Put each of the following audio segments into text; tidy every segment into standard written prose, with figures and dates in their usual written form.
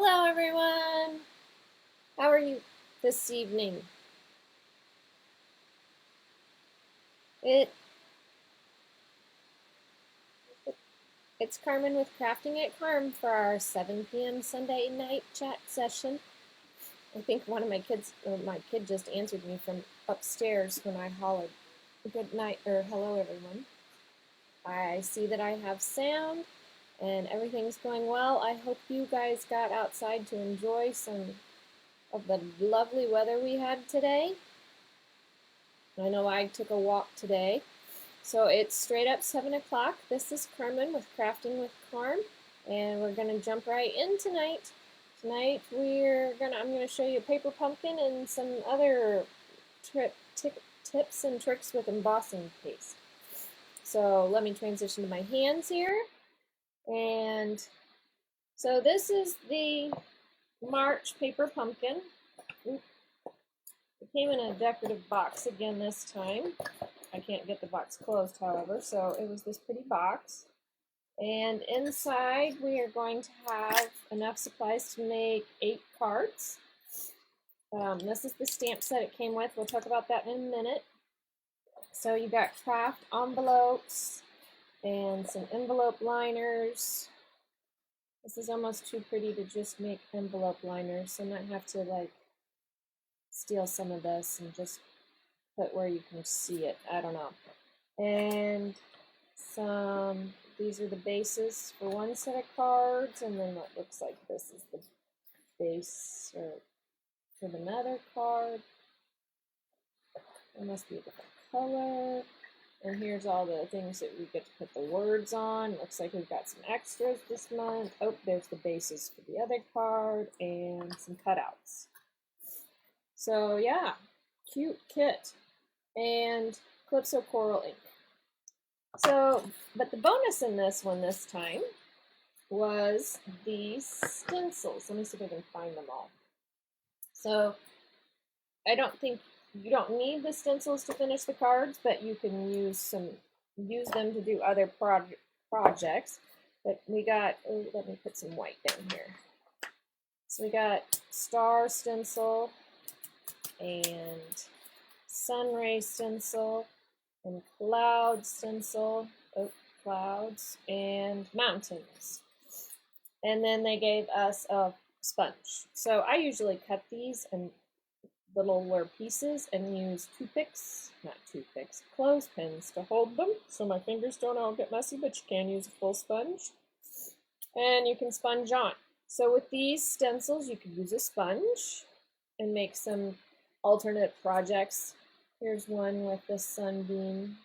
Hello everyone! How are you this evening? It it's Carmen with Crafting at Carm for our 7 p.m. Sunday night chat session. I think one of my kids, or my kid just answered me from upstairs when I hollered good night or hello everyone. I see that I have sound and everything's going well. I hope you guys got outside to enjoy some of the lovely weather we had today. I know I took a walk today. So it's straight up 7 o'clock. This is Carmen with Crafting with Carm, and we're going to jump right in tonight. Tonight I'm going to show you a paper pumpkin and some other tips and tricks with embossing paste. So let me transition to my hands here. And so this is the March paper pumpkin. It came in a decorative box again this time. I can't get the box closed, however, so it was this pretty box. And inside we are going to have enough supplies to make 8 cards. This is the stamp set it came with. We'll talk about that in a minute. So you got craft envelopes and some envelope liners. This is almost too pretty to just make envelope liners, so I might have to like steal some of this and just put where you can see it. I don't know. And these are the bases for one set of cards, and then what looks like this is the base for another card. It must be a different color. And here's all the things that we get to put the words on. Looks like we've got some extras this month. Oh, there's the bases for the other card and some cutouts. So yeah, cute kit. And Calypso Coral ink. So, but the bonus in this one this time was these stencils. Let me see if I can find them all. So, I don't think you don't need the stencils to finish the cards, but you can use them to do other projects. But we got, let me put some white down here. So we got star stencil and sun ray stencil and cloud stencil, clouds and mountains. And then they gave us a sponge. So I usually cut these in littler pieces and use clothespins to hold them so my fingers don't all get messy, but you can use a full sponge. And you can sponge on. So with these stencils, you could use a sponge and make some alternate projects. Here's one with the sunbeam,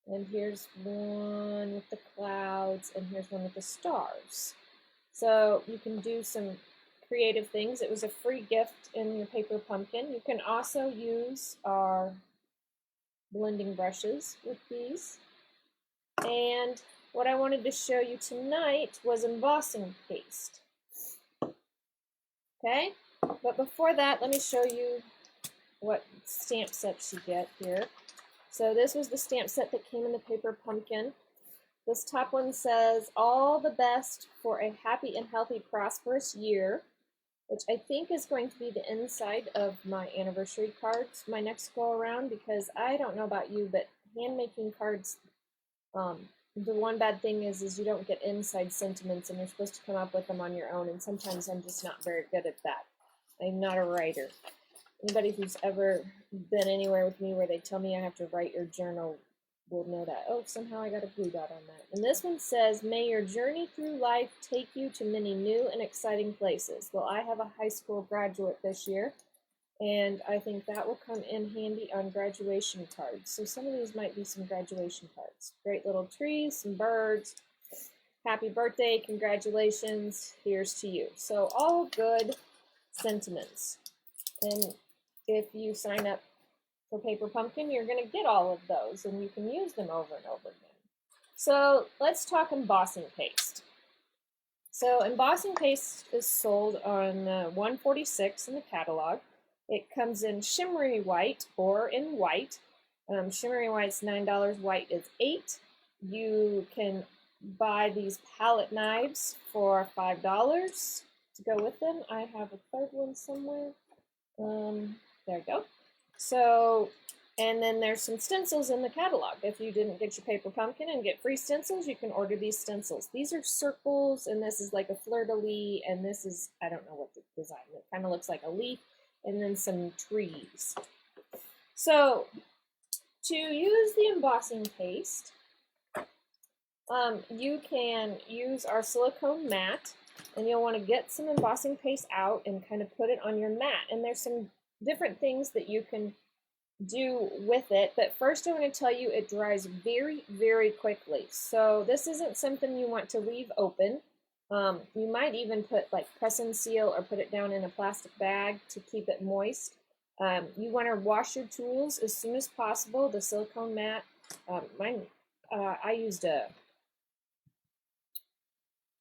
and here's one with the clouds, and here's one with the stars. So you can do some creative things. It was a free gift in your paper pumpkin. You can also use our blending brushes with these. And what I wanted to show you tonight was embossing paste. Okay, but before that, let me show you what stamp sets you get here. So this was the stamp set that came in the paper pumpkin. This top one says, "All the best for a happy and healthy, prosperous year," which I think is going to be the inside of my anniversary cards my next go around, because I don't know about you, but hand making cards, the one bad thing is you don't get inside sentiments, and you're supposed to come up with them on your own, and sometimes I'm just not very good at that. I'm not a writer. Anybody who's ever been anywhere with me where they tell me I have to write your journal will know that. Oh, somehow I got a blue dot on that. And this one says, "May your journey through life take you to many new and exciting places." Well, I have a high school graduate this year, and I think that will come in handy on graduation cards. So some of these might be some graduation cards. Great little trees, some birds. Happy birthday, congratulations, here's to you. So all good sentiments. And if you sign up for Paper Pumpkin, you're going to get all of those, and you can use them over and over again. So let's talk embossing paste. So embossing paste is sold on 146 in the catalog. It comes in shimmery white or in white. Shimmery white's $9, white is $8. You can buy these palette knives for $5. to go with them. I have a third one somewhere. There you go. So, and then there's some stencils in the catalog. If you didn't get your paper pumpkin and get free stencils, you can order these stencils. These are circles, and this is like a fleur-de-lis, and this is, I don't know what the design is. It kind of looks like a leaf, and then some trees. So, to use the embossing paste, you can use our silicone mat, and you'll want to get some embossing paste out and kind of put it on your mat. And there's some different things that you can do with it, but first I want to tell you it dries very, very quickly. So this isn't something you want to leave open. You might even put like press and seal or put it down in a plastic bag to keep it moist. You want to wash your tools as soon as possible. The silicone mat, I used a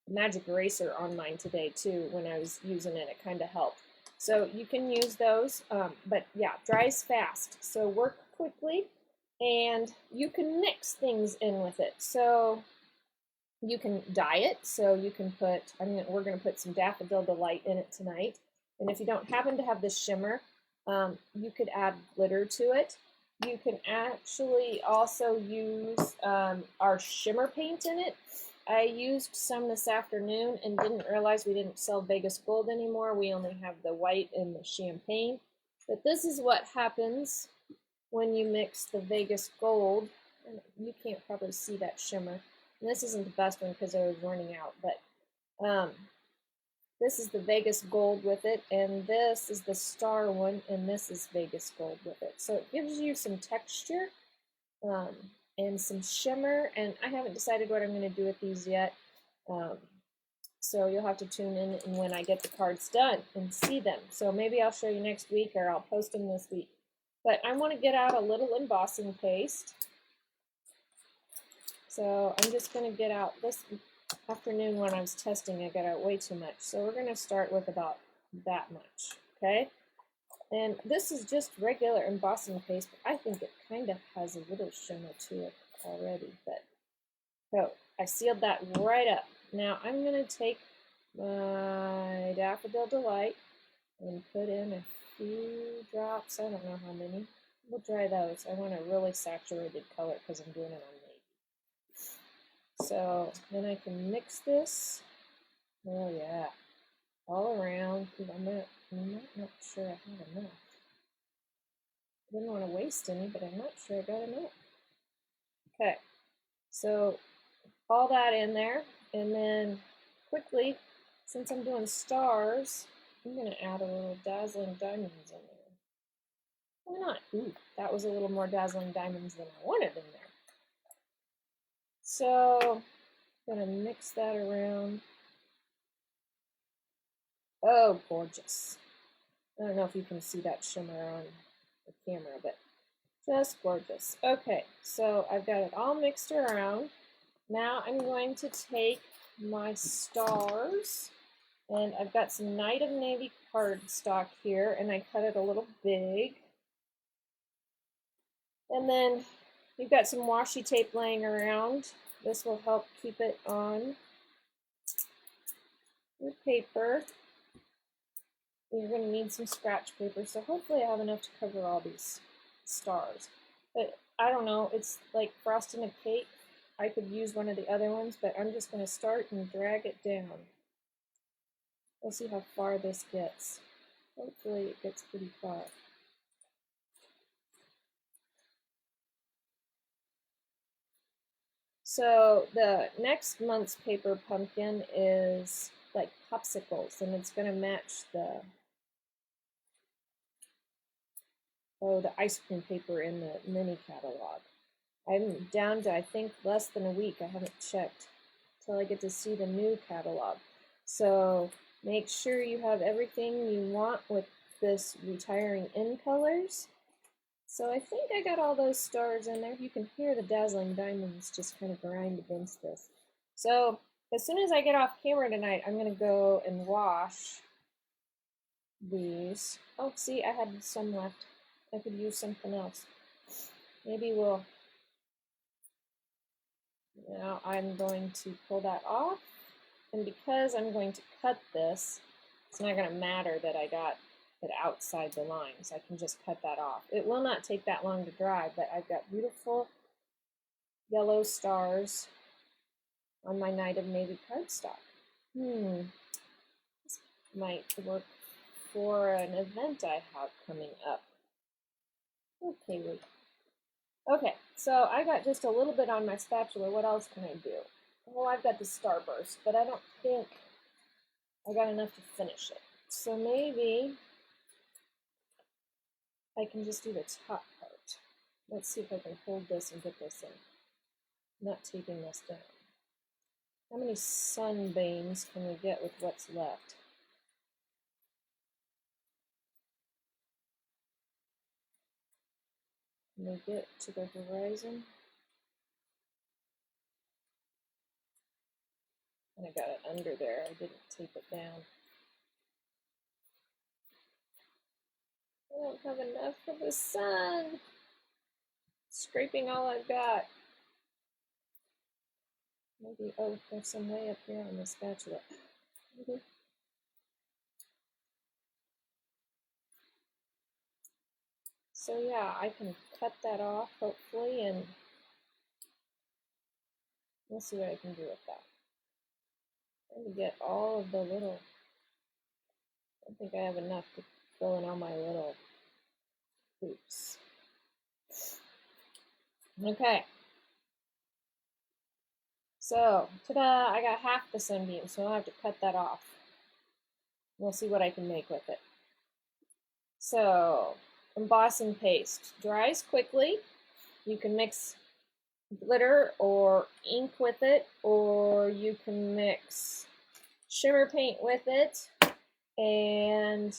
magic eraser on mine today too when I was using it. It kind of helped. So you can use those, but yeah, dries fast. So work quickly, and you can mix things in with it. So you can dye it. So you can put, we're going to put some Daffodil Delight in it tonight. And if you don't happen to have the shimmer, you could add glitter to it. You can actually also use our shimmer paint in it. I used some this afternoon and didn't realize we didn't sell Vegas Gold anymore. We only have the white and the champagne. But this is what happens when you mix the Vegas Gold. And you can't probably see that shimmer. And this isn't the best one because I was running out. But this is the Vegas Gold with it. And this is the star one. And this is Vegas Gold with it. So it gives you some texture. And some shimmer, and I haven't decided what I'm going to do with these yet, so you'll have to tune in and when I get the cards done and see them. So maybe I'll show you next week, or I'll post them this week. But I want to get out a little embossing paste, so I'm just going to get out this afternoon when I was testing. I got out way too much, so we're going to start with about that much, okay? And this is just regular embossing paste, but I think it kind of has a little shimmer to it already. But so I sealed that right up. Now I'm going to take my Daffodil Delight and put in a few drops. I don't know how many. We'll dry those. I want a really saturated color because I'm doing it on navy. So then I can mix this. Oh yeah, all around. I'm not sure I have enough. I didn't want to waste any, but I'm not sure I got enough. Okay, so all that in there, and then quickly, since I'm doing stars, I'm going to add a little dazzling diamonds in there. Why not? Ooh, that was a little more dazzling diamonds than I wanted in there. So I'm going to mix that around. Oh, gorgeous. I don't know if you can see that shimmer on the camera, but just gorgeous. Okay, so I've got it all mixed around. Now I'm going to take my stars, and I've got some Night of Navy cardstock here, and I cut it a little big. And then you've got some washi tape laying around. This will help keep it on your paper. You're going to need some scratch paper, so hopefully I have enough to cover all these stars. But I don't know, it's like frosting a cake. I could use one of the other ones, but I'm just going to start and drag it down. We'll see how far this gets. Hopefully it gets pretty far. So the next month's paper pumpkin is like popsicles, and it's going to match the ice cream paper in the mini catalog. I'm down to, I think, less than a week. I haven't checked until I get to see the new catalog. So make sure you have everything you want with this retiring in colors. So I think I got all those stars in there. You can hear the dazzling diamonds just kind of grind against this. So as soon as I get off camera tonight, I'm going to go and wash these. Oh, see, I had some left. I could use something else. Maybe we'll... Now I'm going to pull that off. And because I'm going to cut this, It's not going to matter that I got it outside the lines. I can just cut that off. It will not take that long to dry, but I've got beautiful yellow stars on my Night of Navy cardstock. This might work for an event I have coming up. Okay, so I got just a little bit on my spatula. What else can I do? Well, I've got the starburst, but I don't think I got enough to finish it. So maybe I can just do the top part. Let's see if I can hold this and get this in. I'm not taping this down. How many sunbeams can we get with what's left? Can we get to the horizon? And I got it under there. I didn't tape it down. I don't have enough for the sun. Scraping all I've got. Maybe, oh, there's some way up here on the spatula. So yeah, I can cut that off hopefully, and we'll see what I can do with that. I'm going to get all of the little, I don't think I have enough to fill in all my little hoops. Okay. So, ta-da, I got half the sunbeam, so I'll have to cut that off. We'll see what I can make with it. So, embossing paste dries quickly. You can mix glitter or ink with it, or you can mix shimmer paint with it, and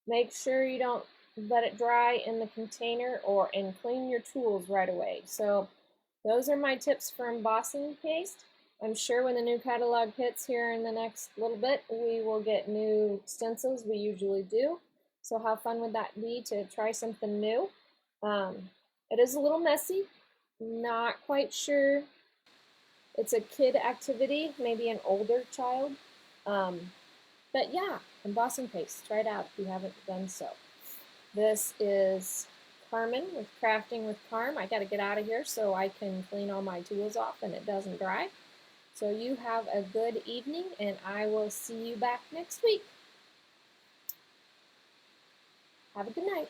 make sure you don't let it dry in the container and clean your tools right away. So those are my tips for embossing paste. I'm sure when the new catalog hits here in the next little bit, we will get new stencils. We usually do. So how fun would that be to try something new? It is a little messy. Not quite sure. It's a kid activity, maybe an older child. But yeah, embossing paste. Try it out if you haven't done so. This is Carmen with Crafting with Carm. I got to get out of here so I can clean all my tools off and it doesn't dry. So you have a good evening, and I will see you back next week. Have a good night.